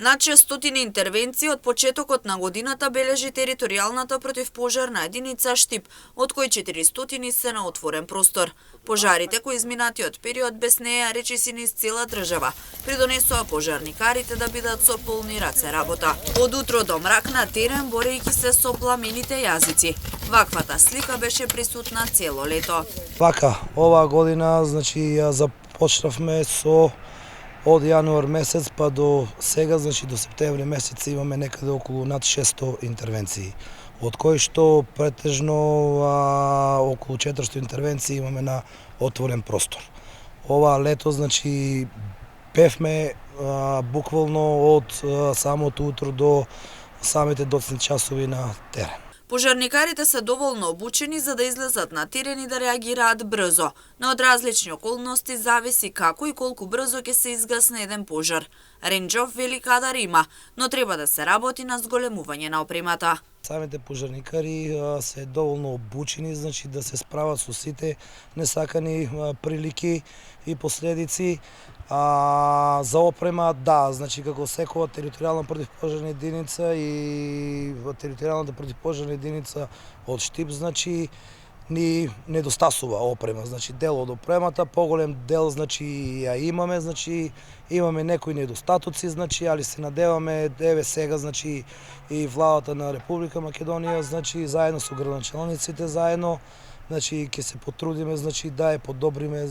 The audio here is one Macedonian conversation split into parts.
Над 600 интервенции од почетокот на годината бележи територијалната противпожарна единица Штип, од кои 400 се на отворен простор. Пожарите кои изминатиот период без неја речиси низ цела држава, придонесоа пожарникарите да бидат со полни раце работа. Од утро до мрак на терен борејќи се со пламените јазици. Ваквата слика беше присутна цело лето. Вака, оваа година, ја започнавме со од јануар месец па до сега, до септември месец имаме некаде околу над 600 интервенции, од кои што претежно околу 400 интервенции имаме на отворен простор. Ова лето, певме буквално од самото утро до самите доцни часови на терен. Пожарникарите се доволно обучени за да излезат на терен и да реагираат брзо, но од различни околности зависи како и колку брзо ќе се изгасне еден пожар. Ренџов вели кадар има, но треба да се работи на зголемување на опремата. Самите пожарникари се доволно обучени, да се справат со сите несакани прилики и последици. За опрема, да, како секоја територијална противпожарна единица и територијалната противпожарна единица од Штип, ни недостасува опрема. Дел од опремата, поголем дел, ја имаме, имаме некои недостатоци, али се надеваме, еве сега, и владата на Република Македонија, заедно со градоначалниците, заедно, ќе се потрудиме, да ја подобриме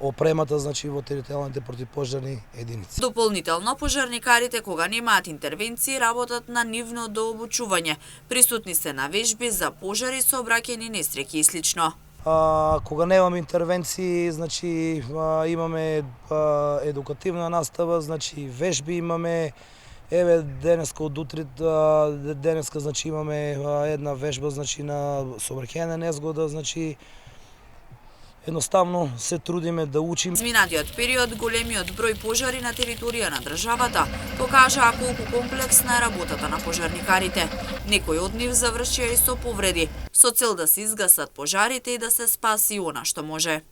опремата во територијалните противпожарни единици. Дополнително, пожарникарите кога немаат интервенции работат на нивно дообучување. Присутни се на вежби за пожари, сообраќајни несреќи и слично. Кога немаме интервенции, имаме едукативна настава, вежби имаме. Еве денеска од утре, имаме една вежба на сообраќајна незгода, едноставно се трудиме да учиме. Изминатиот период големиот број пожари на територија на државата покажаа колку комплексна е работата на пожарникарите. Некои од нив завршија и со повреди, со цел да се изгасат пожарите и да се спаси она што може.